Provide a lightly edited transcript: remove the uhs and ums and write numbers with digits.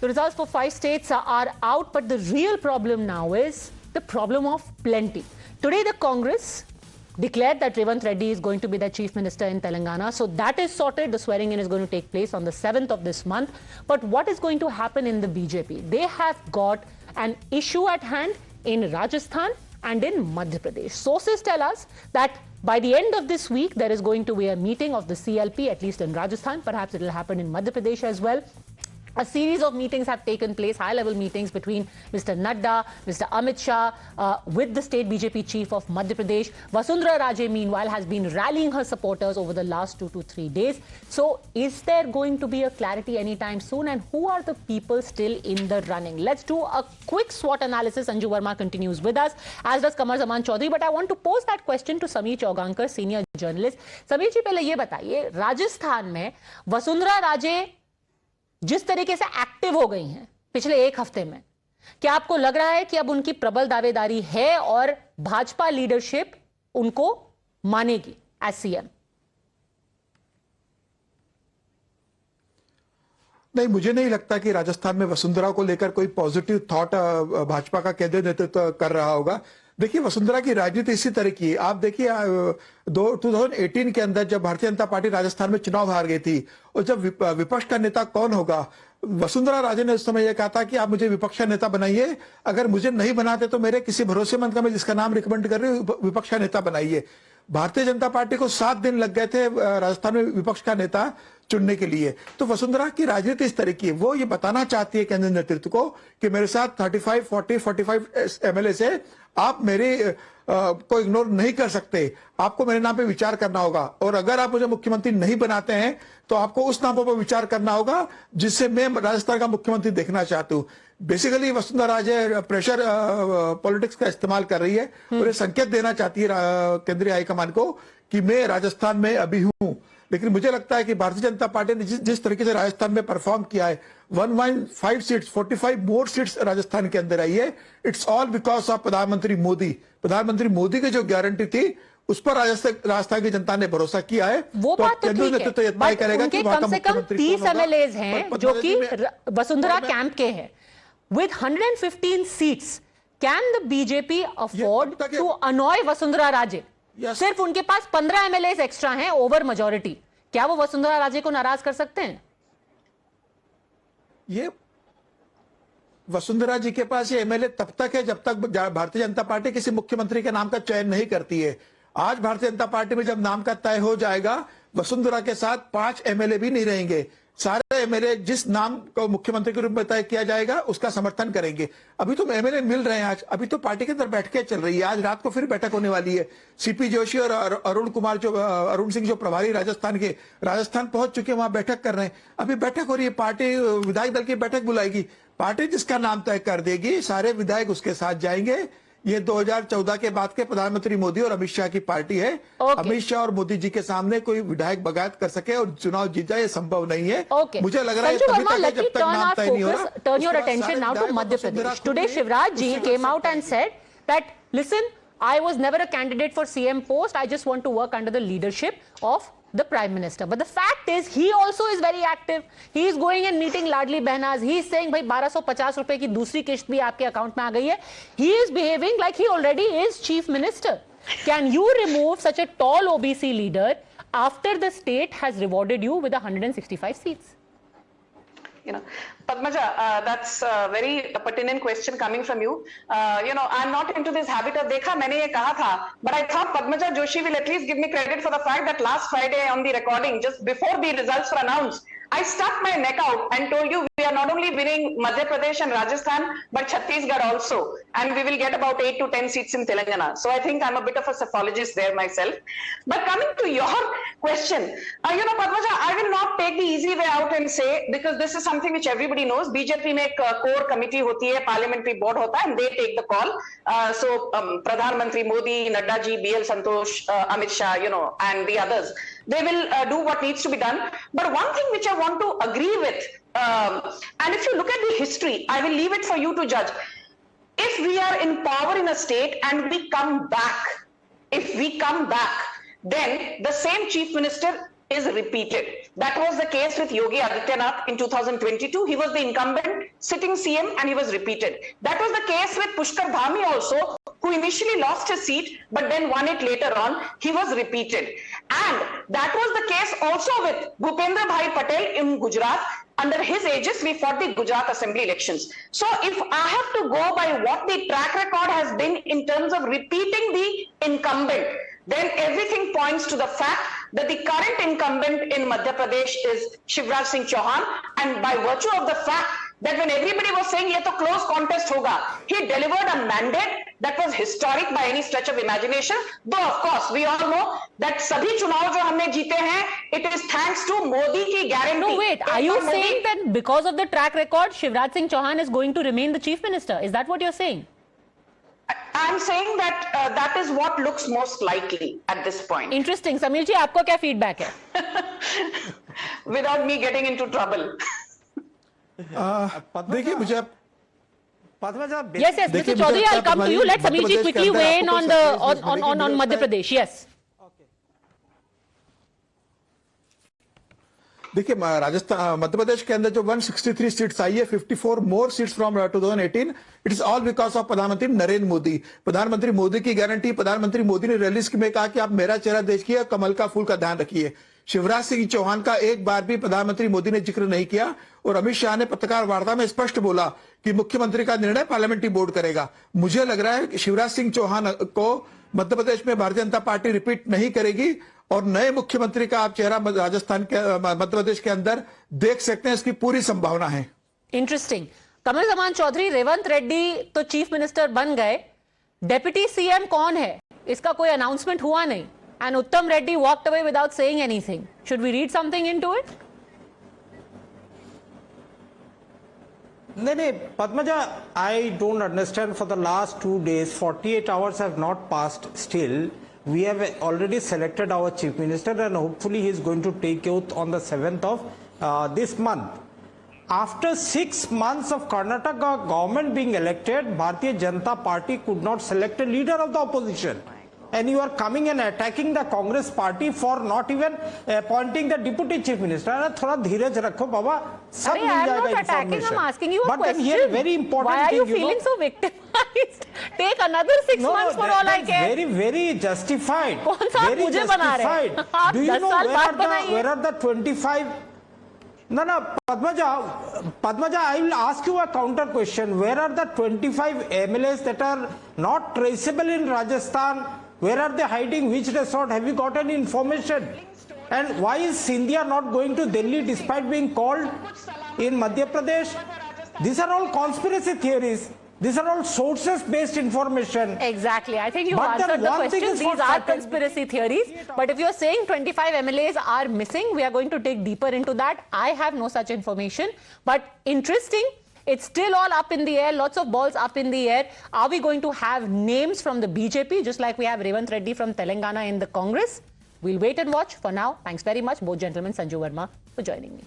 The results for 5 states are out, but the real problem now is the problem of plenty. Today, the Congress declared that Revanth Reddy is going to be the chief minister in Telangana. So that is sorted. The swearing in is going to take place on the 7th of this month. But what is going to happen in the BJP? They have got an issue at hand in Rajasthan and in Madhya Pradesh. Sources tell us that by the end of this week, there is going to be a meeting of the CLP, at least in Rajasthan. Perhaps it will happen in Madhya Pradesh as well. A series of meetings have taken place, high-level meetings between Mr. Nadda, Mr. Amit Shah, with the state BJP chief of Madhya Pradesh. Vasundhara Raje, meanwhile, has been rallying her supporters over the last 2 to 3 days. So, is there going to be a clarity anytime soon? And who are the people still in the running? Let's do a quick SWOT analysis. Anju Verma continues with us, as does Kamar Zaman Chaudhary. But I want to pose that question to Sameer Chaugankar, senior journalist. Sameer ji, पहले ये बताइए, राजस्थान में वसुंधरा राजे जिस तरीके से active हो गई हैं पिछले 1 हफ्ते में, क्या आपको लग रहा है कि अब उनकी प्रबल दावेदारी है और भाजपा लीडरशिप उनको मानेगी एज सीएम? नहीं, मुझे नहीं लगता कि राजस्थान में वसुंधरा को लेकर कोई पॉजिटिव थॉट भाजपा का केंद्रीय नेतृत्व कर रहा होगा। देखिए, वसुंधरा की राजनीति इसी तरह की है। आप देखिए 2018 के अंदर जब भारतीय जनता पार्टी राजस्थान में चुनाव हार गई थी और जब विपक्ष का नेता कौन होगा, वसुंधरा राजे ने उस समय यह कहा था कि आप मुझे विपक्ष का नेता बनाइए, अगर मुझे नहीं बनाते तो मेरे किसी भरोसेमंद का मैं जिसका नाम रिकमेंड कर रही हूँ विपक्ष का नेता बनाइए। भारतीय जनता पार्टी को 7 दिन लग गए थे राजस्थान में विपक्ष का नेता चुनने के लिए। तो वसुंधरा की राजनीति इस तरह की है, वो ये बताना चाहती है केंद्रीय नेतृत्व को कि मेरे साथ 35, 40, 45 एमएलए से आप मेरे को इग्नोर नहीं कर सकते, आपको मेरे नाम पे विचार करना होगा, और अगर आप मुझे मुख्यमंत्री नहीं बनाते हैं तो आपको उस नामों पर विचार करना होगा जिससे मैं राजस्थान का मुख्यमंत्री देखना चाहती हूँ। Basically Vasundhara Raje pressure politics का इस्तेमाल कर रही है और ये संकेत देना चाहती है केंद्रीय हाईकमान को कि मैं राजस्थान में अभी हूं। लेकिन मुझे लगता है कि भारतीय जनता पार्टी ने जिस तरीके से राजस्थान में परफॉर्म किया है, 115 सीट्स, 45 मोर सीट्स राजस्थान के अंदर आई है, इट्स ऑल बिकॉज ऑफ प्रधानमंत्री मोदी। प्रधानमंत्री मोदी की जो गारंटी थी उस पर राजस्थान की जनता ने भरोसा किया है। वो तो बात तो ठीक है, बट उनके कम से कम 30 एमएलएज हैं जो कि वसुंधरा कैंप के हैं। With 115 seats, can the BJP afford to annoy Vasundhara Raje? सिर्फ उनके पास 15 एमएलए एक्स्ट्रा हैं, ओवर मेजॉरिटी। क्या वो वसुंधरा राजे को नाराज कर सकते हैं? ये वसुंधरा जी के पास ये एमएलए तब तक है जब तक भारतीय जनता पार्टी किसी मुख्यमंत्री के नाम का चयन नहीं करती है। आज भारतीय जनता पार्टी में जब नाम का तय हो जाएगा, वसुंधरा के साथ 5 एमएलए भी नहीं रहेंगे। सारे एमएलए जिस नाम को मुख्यमंत्री के रूप में तय किया जाएगा उसका समर्थन करेंगे। अभी तो एमएलए मिल रहे हैं, आज अभी तो पार्टी के अंदर बैठकें चल रही है। आज रात को फिर बैठक होने वाली है। सीपी जोशी और अरुण सिंह जो प्रभारी राजस्थान पहुंच चुके हैं, वहां बैठक कर रहे हैं। अभी बैठक हो रही है, पार्टी विधायक दल की बैठक बुलाएगी, पार्टी जिसका नाम तय कर देगी सारे विधायक उसके साथ जाएंगे। ये 2014 के बाद के प्रधानमंत्री मोदी और अमित शाह की पार्टी है। अमित शाह और मोदी जी के सामने कोई विधायक बगावत कर सके और चुनाव जीत जाए, ये संभव नहीं है। मुझे लग रहा है तभी तक है जब तक नाम तय नहीं हो रहा। Turn your attention now to Madhya Pradesh. Today Shivraj ji came out and said that, listen, I was never a candidate for CM post. I just want to work under the leadership of the Prime Minister. But the fact is, he also is very active. He is going and meeting Ladli Behnas. He is saying, भाई 1250 रुपए की दूसरी किश्त भी आपके account में आ गई है. He is behaving like he already is Chief Minister. Can you remove such a tall OBC leader after the state has rewarded you with 165 seats? Padmaja, that's a very pertinent question coming from you. I'm not into this habit of dekha, maine ye kaha tha, but I thought Padmaja Joshi will at least give me credit for the fact that last Friday on the recording, just before the results were announced, I stuck my neck out and told you we are not only winning Madhya Pradesh and Rajasthan, but Chhattisgarh also. And we will get about 8 to 10 seats in Telangana. So I think I'm a bit of a psephologist there myself. But coming to your question, Padmaja, I will not take the easy way out and say, because this is something which everybody knows, BJP में एक core committee होती है, parliamentary board होता है, and they take the call. So Pradhan Mantri Modi, Nadda ji, BL Santosh, Amit Shah, and the others, they will do what needs to be done. But one thing which I want to agree with, and if you look at the history, I will leave it for you to judge. If we are in power in a state and we come back, then the same chief minister is repeated. That was the case with Yogi Adityanath in 2022. He was the incumbent sitting CM and he was repeated. That was the case with Pushkar Dhami also, who initially lost his seat but then won it later on. He was repeated. And that was the case also with Bhupendra Bhai Patel in Gujarat. Under his aegis, we fought the Gujarat Assembly elections. So if I have to go by what the track record has been in terms of repeating the incumbent, then everything points to the fact that the current incumbent in Madhya Pradesh is Shivraj Singh Chauhan, and by virtue of the fact that when everybody was saying ye to close contest hoga, he delivered a mandate that was historic by any stretch of imagination. Though of course we all know that sabhi chunav jo humne jeete hain, it is thanks to Modi ki guarantee. No, wait. Are you saying that because of the track record, Shivraj Singh Chauhan is going to remain the chief minister? Is that what you're saying? I'm saying that that is what looks most likely at this point. Interesting. Samir ji, आपको क्या feedback है? Without me getting into trouble. देखिए मुझे Yes, yes, Mr. Chaudhary, I'll come to you. Let Samir ji quickly weigh in on Madhya Pradesh. Yes. देखिए राजस्थान मध्य प्रदेश के अंदर जो 163 seats आई है, 54 मोर seats from 2018, it is all because of प्रधानमंत्री नरेंद्र मोदी. प्रधानमंत्री मोदी की गारंटी. प्रधानमंत्री मोदी ने रैलीज में कहा कि आप मेरा चेहरा देखिए, कमल का फूल का ध्यान रखिए. शिवराज सिंह चौहान का एक बार भी प्रधानमंत्री मोदी ने जिक्र नहीं किया. और अमित शाह ने पत्रकार वार्ता में स्पष्ट बोला कि मुख्यमंत्री का निर्णय पार्लियामेंट्री बोर्ड करेगा. मुझे लग रहा है कि शिवराज सिंह चौहान को मध्य प्रदेश में भारतीय जनता पार्टी रिपीट नहीं करेगी और नए मुख्यमंत्री का आप चेहरा राजस्थान के मध्य प्रदेश के अंदर देख सकते हैं. इसकी पूरी संभावना है. इंटरेस्टिंग. कमल जमान चौधरी, रेवंत रेड्डी तो चीफ मिनिस्टर बन गए, डेप्यूटी सीएम कौन है इसका कोई अनाउंसमेंट हुआ नहीं. And Uttam Reddy walked away without saying anything. Should we read something into it? No, Padmaja, I don't understand. For the last 2 days, 48 hours have not passed still. We have already selected our chief minister and hopefully he is going to take oath on the 7th of this month. After 6 months of Karnataka government being elected, Bharatiya Janata Party could not select a leader of the opposition. And you are coming and attacking the Congress party for not even appointing the deputy chief minister. थोड़ा धीरज रखो बाबा, सब मिल जाएगा information. I'm not attacking, I'm asking you a question. But then here very important Why are thing, you feeling so victimized? Take another 6 months for all I care. Very, very justified. कौन सा very मुझे बना रहे हैं? आप Do you 10 know साल बाद बनाइए. where are the 25? No, Padmaja, I will ask you a counter question. Where are the 25 MLAs that are not traceable in Rajasthan? Where are they hiding? Which resort? Have you got any information? And why is Scindia not going to Delhi despite being called in Madhya Pradesh? These are all conspiracy theories. These are all sources-based information. Exactly. I think you But answered the one thing question. is These for are certain. conspiracy theories. But if you're saying 25 MLAs are missing, we are going to dig deeper into that. I have no such information. But interesting. It's still all up in the air, lots of balls up in the air. Are we going to have names from the BJP, just like we have Revanth Reddy from Telangana in the Congress? We'll wait and watch. For now, thanks very much, both gentlemen, Sanju Verma, for joining me.